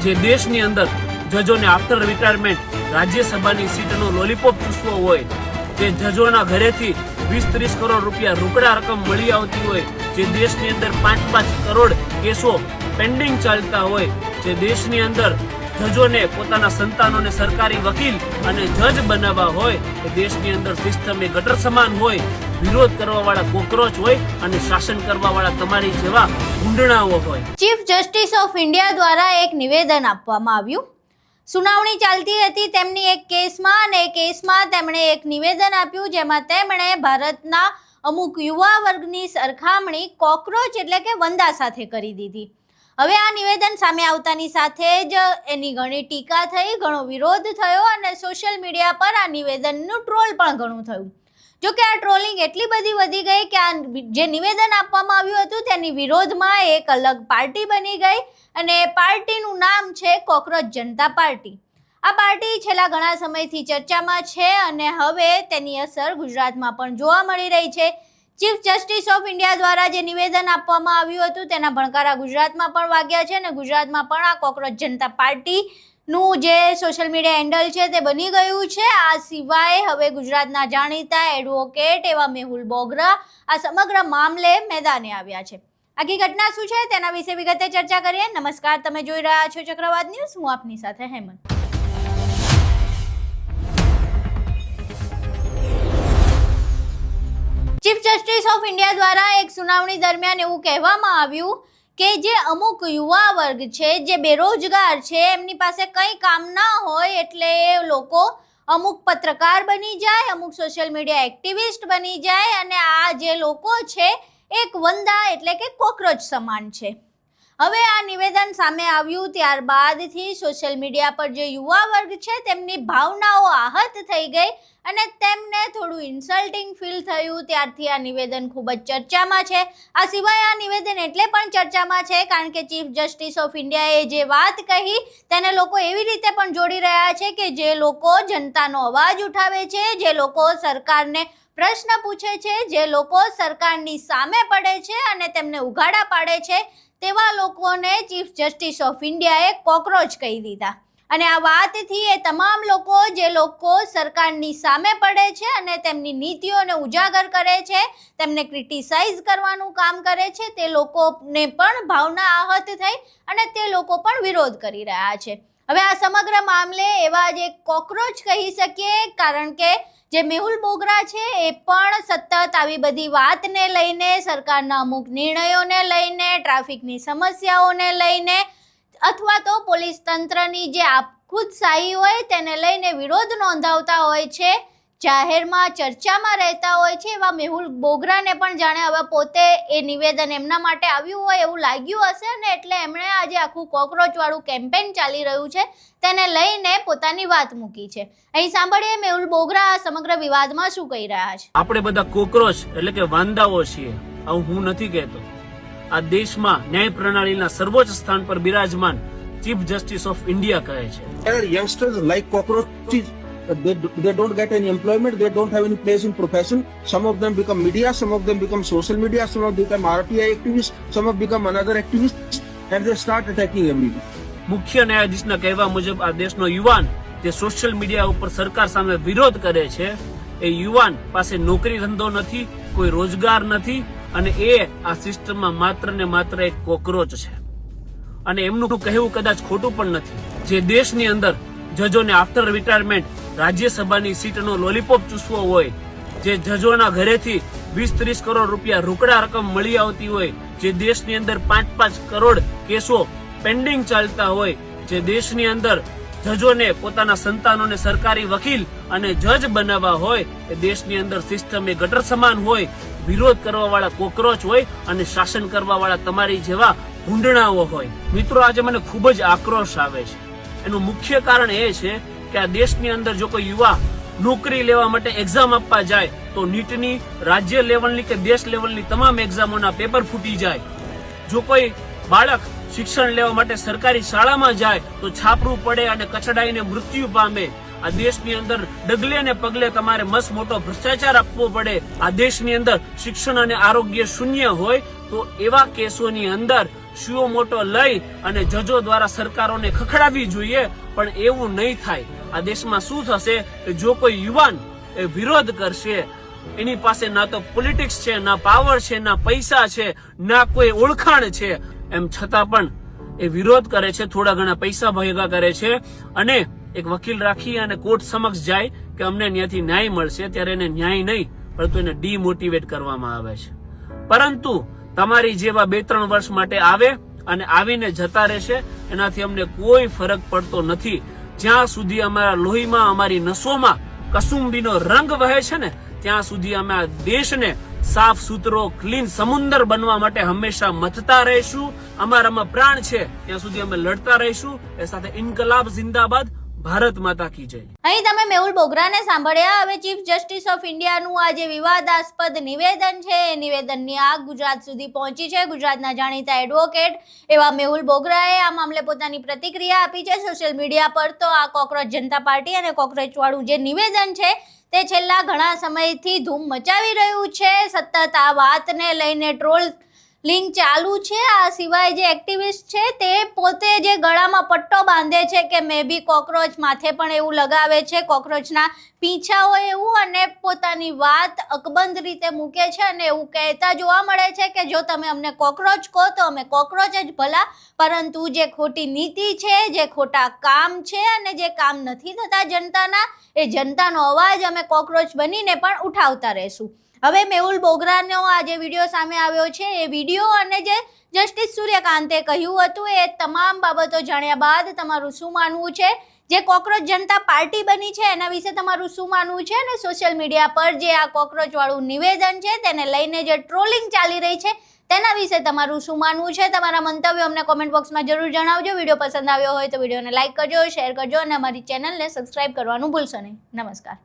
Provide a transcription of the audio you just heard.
જે દેશની અંદર જજોને આફ્ટર રિટાયરમેન્ટ રાજ્યસભાની સીટનો લોલીપોપ ચૂસવો હોય, જે જજોના ઘરેથી 20-30 કરોડ રૂપિયા રોકડા રકમ મળી આવતી હોય, જે દેશની અંદર 5-5 કરોડ કેસો પેન્ડિંગ ચાલતા હોય, જે દેશની અંદર જજોને પોતાના સંતાનોને સરકારી વકીલ અને જજ બનાવવા હોય, એ દેશની અંદર સિસ્ટમ એ ગટર સમાન હોય, વિરોધ કરવા વાળા કોકરોચ હોય અને શાસન કરવા વાળા તમારી જેવા ગુંડણાઓ હોય. ચીફ જસ્ટિસ ઓફ ઇન્ડિયા દ્વારા એક નિવેદન આપવામાં આવ્યું. સુનાવણી ચાલતી હતી તેમની એક કેસમાં, અને એ કેસમાં તેમણે એક નિવેદન આપ્યું જેમાં તેમણે ભારતના અમુક યુવા વર્ગની સરખામણી કોકરોચ એટલે કે વંદા સાથે કરી દીધી. હવે આ નિવેદન સામે આવતાની સાથે જ એની ઘણી ટીકા થઈ, ઘણો વિરોધ થયો અને સોશિયલ મીડિયા પર આ નિવેદનનું ટ્રોલ પણ ઘણું થયું. જો કે આ ટ્રોલિંગ એટલી બધી વધી ગઈ કે આ જે નિવેદન આપવામાં આવ્યું હતું તેની વિરોધમાં એક અલગ પાર્ટી બની ગઈ, અને પાર્ટીનું નામ છે કોકરોચ જનતા પાર્ટી. આ પાર્ટી છેલ્લા ઘણા સમયથી ચર્ચામાં છે અને હવે તેની અસર ગુજરાતમાં પણ જોવા મળી રહી છે. ચીફ જસ્ટિસ ઓફ ઇન્ડિયા દ્વારા જે નિવેદન આપવામાં આવ્યું હતું તેના ભણકારા ગુજરાતમાં પણ વાગ્યા છે અને ગુજરાતમાં પણ આ કોકરોચ જનતા પાર્ટીનું જે સોશિયલ મીડિયા હેન્ડલ છે તે બની ગયું છે. આ સિવાય હવે ગુજરાતના જાણીતા એડવોકેટ એવા મેહુલ બોગરા આ સમગ્ર મામલે મેદાને આવ્યા છે. આખી ઘટના શું છે તેના વિશે વિગતે ચર્ચા કરીએ. નમસ્કાર, તમે જોઈ રહ્યા છો ચક્રવાત ન્યૂઝ. હું આપની સાથે Hemant. Chief justice of India દ્વારા એક સુનાવણી દરમિયાન એવું કહેવામાં આવ્યું કે જે અમુક યુવા વર્ગ છે, જે બેરોજગાર છે, એમની પાસે કંઈ કામ ના હોય એટલે એ લોકો અમુક પત્રકાર બની જાય, અમુક સોશિયલ મીડિયા એક્ટિવિસ્ટ બની જાય, અને આ જે લોકો છે એક વંદા એટલે કે કોકરોચ સમાન છે. હવે આ નિવેદન સામે આવ્યું ત્યારબાદથી સોશિયલ મીડિયા પર જે યુવા વર્ગ છે તેમની ભાવનાઓ આહત થઈ ગઈ અને તેમને થોડું ઇન્સલ્ટિંગ ફીલ થયું. ત્યારથી આ નિવેદન ખૂબ જ ચર્ચામાં છે. આ સિવાય આ નિવેદન એટલે પણ ચર્ચામાં છે કારણ કે ચીફ જસ્ટિસ ઓફ ઇન્ડિયાએ જે વાત કહી તેને લોકો એવી રીતે પણ જોડી રહ્યા છે કે જે લોકો જનતાનો અવાજ ઉઠાવે છે, જે લોકો સરકારને પ્રશ્ન પૂછે છે, જે લોકો સરકારની સામે પડે છે અને તેમને ઉઘાડા પાડે છે, તેવા લોકોને ચીફ જસ્ટિસ ઓફ ઇન્ડિયાએ કોકરોચ કહી દીધા. અને આ વાતથી એ તમામ લોકો જે લોકો સરકારની સામે પડે છે અને તેમની નીતિઓને ઉજાગર કરે છે, તેમને ક્રિટિસાઇઝ કરવાનું કામ કરે છે, તે લોકોને પણ ભાવના આહત થઈ અને તે લોકો પણ વિરોધ કરી રહ્યા છે. હવે આ સમગ્ર મામલે એવા જ એક કોકરોચ કહી શકીએ કારણ કે જે મેહુલ બોગરા છે એ પણ સતત આવી બધી વાતને લઈને, સરકારના અમુક નિર્ણયોને લઈને, ટ્રાફિકની સમસ્યાઓને લઈને અથવા તો પોલીસ તંત્રની જે આપખુદશાહી હોય તેને લઈને વિરોધ નોંધાવતા હોય છે, જાહેરમાં ચર્ચામાં રહેતા હોય છે. એવા મેહુલ બોગરાને પણ જાણે હવે પોતે એ નિવેદન એમના માટે આવ્યું હોય એવું લાગ્યું હશે અને એટલે એમણે આજે આખું કોકરોચ વાળું કેમ્પેન ચાલી રહ્યું છે તેને લઈને પોતાની વાત મૂકી છે. અહીં સાંભળીએ મેહુલ બોગરા આ સમગ્ર વિવાદમાં શું કહી રહ્યા છે. આપણે બધા કોકરોચ એટલે કે વાંદાઓ છીએ, આવું હું નથી કહેતો. આ દેશમાં ન્યાય પ્રણાલીના સર્વોચ્ચ સ્થાન પર બિરાજમાન ચીફ જસ્ટિસ ઓફ ઇન્ડિયા કહે છે. Youngsters like cockroaches. They don't get any employment. They don't have any place in profession. Some of them become media. Some of them become social media. Some of them become RTI activists. Some of them become another activists, and they start attacking everyone. મુખ્ય ન્યાયાધીશના કહેવા મુજબ આ દેશનો યુવાન જે social media ઉપર સરકાર સામે વિરોધ કરે છે, એ યુવાન પાસે નોકરી ધંધો નથી, કોઈ રોજગાર નથી, અને એ આ સિસ્ટમમાં માત્ર ને માત્ર એક કોકરોચ છે. અને એમનું કહેવું કદાચ ખોટું પણ નથી. જે દેશની અંદર જજોને આફ્ટર રિટાયરમેન્ટ રાજ્યસભાની સીટનો લોલીપોપ ચૂસવો હોય, જે જજોના ઘરેથી 20-30 કરોડ રૂપિયા રોકડા રકમ મળી આવતી હોય, જે દેશની અંદર 5-5 કરોડ કેસો પેન્ડિંગ ચાલતા હોય, જે દેશની અંદર જજોને પોતાના સંતાનોને સરકારી વકીલ અને જજ બનાવવા હોય, એ દેશની અંદર સિસ્ટમ એ ગટર સમાન હોય, વિરોધ કરવા વાળા કોકરોચ હોય અને શાસન કરવા વાળા તમારી જેવા ગુંડણાઓ હોય. મિત્રો, આજે મને ખૂબ જ આક્રોશ આવે છે. એનું મુખ્ય કારણ એ છે કે આ દેશની અંદર જો કોઈ યુવા નોકરી લેવા માટે એક્ઝામ આપવા જાય તો નીટની રાજ્ય લેવલની કે દેશ લેવલની તમામ એક્ઝામોના પેપર ફૂટી જાય. જો કોઈ બાળક શિક્ષણ લેવા માટે સરકારી શાળામાં જાય તો છાપરું પડે અને કચડાઈને મૃત્યુ પામે. આ દેશની અંદર ડગલે ને પગલે તમારે મસ્ત મોટો ભ્રષ્ટાચાર આપવો પડે. આ દેશની અંદર શિક્ષણ અને આરોગ્ય શૂન્ય હોય તો એવા કેસોની અંદર સુઓ મોટો લઈ અને જજો દ્વારા સરકારોને ખખડાવવી જોઈએ, પણ એવું નહીં થાય. આ દેશમાં શું થશે કે જો કોઈ યુવાન એ વિરોધ કરશે, એની પાસે ના તો પોલિટિક્સ છે, ના પાવર છે, ના પૈસા છે, ના કોઈ ઓળખાણ છે, એમ છતાં પણ એ વિરોધ કરે છે, થોડા ઘણા પૈસા ભેગા કરે છે અને એક વકીલ રાખી અને કોર્ટ સમક્ષ જાય કે અમને ત્યાંથી ન્યાય મળશે, ત્યારે એને ન્યાય નહીં પરંતુ એને ડીમોટિવેટ કરવામાં આવે છે. પરંતુ તમારી જેવા 2-3 વર્ષ માટે આવે અને આવીને જતા રહેશે, એનાથી અમને કોઈ ફરક પડતો નથી. જ્યાં સુધી અમારા લોહીમાં, અમારી નસોમાં કસુંબીનો રંગ વહે છે ને, ત્યાં સુધી અમે આ દેશને સાફ સુથરો ક્લીન સમુદ્ર બનવા માટે હંમેશા મથતા રહીશું. અમારામાં પ્રાણ છે ત્યાં સુધી અમે લડતા રહીશું. એ સાથે ઇન્કલાબ જિંદાબાદ, ભારત માતા કી જય. અહીં તમે મેહુલ બોગરાને સાંભળ્યા. હવે ચીફ જસ્ટિસ ઓફ ઇન્ડિયાનું આ જે વિવાદાસ્પદ નિવેદન છે, એ નિવેદનની આગ ગુજરાત સુધી પહોંચી છે. ગુજરાતના જાણીતા એડવોકેટ એવા મેહુલ બોગરાએ આ મામલે પોતાની પ્રતિક્રિયા આપી છે. સોશિયલ મીડિયા પર તો આ કોકરોચ જનતા પાર્ટી અને કોકરોચ વાળું જે નિવેદન છે તે છેલ્લા ઘણા સમયથી ધૂમ મચાવી રહ્યું છે. સતત આ વાતને લઈને ટ્રોલ લિંક ચાલુ છે. આ સિવાય જે એક્ટિવિસ્ટ છે તે પોતે જે ગળામાં પટ્ટો બાંધે છે કે મે બી કોકરોચ, માથે પણ એવું લગાવે છે, કોકરોચના પીંછા હોય એવું, અને પોતાની વાત અકબંધ રીતે મૂકે છે અને એવું કહેતા જોવા મળે છે કે જો તમે અમને કોકરોચ કહો તો અમે કોકરોચ જ ભલા, પરંતુ જે ખોટી નીતિ છે, જે ખોટા કામ છે અને જે કામ નથી થતા જનતાના, એ જનતાનો અવાજ અમે કોકરોચ બનીને પણ ઉઠાવતા રહેશું. હવે મેહુલ બોગરાનો આ જે વિડીયો સામે આવ્યો છે, એ વિડીયો અને જે જસ્ટિસ સૂર્યકાંતે કહ્યું હતું, એ તમામ બાબતો જાણ્યા બાદ તમારું શું માનવું છે? જે કોકરોચ જનતા પાર્ટી બની છે એના વિશે તમારું શું માનવું છે? અને સોશિયલ મીડિયા પર જે આ કોકરોચ વાળું નિવેદન છે તેને લઈને જે ટ્રોલિંગ ચાલી રહી છે તેના વિશે તમારું શું માનવું છે? તમારા મંતવ્યો અમને કોમેન્ટ બોક્સમાં જરૂર જણાવજો. વિડીયો પસંદ આવ્યો હોય તો વિડીયોને લાઇક કરજો, શેર કરજો અને અમારી ચેનલને સબસ્ક્રાઇબ કરવાનું ભૂલશો નહીં. નમસ્કાર.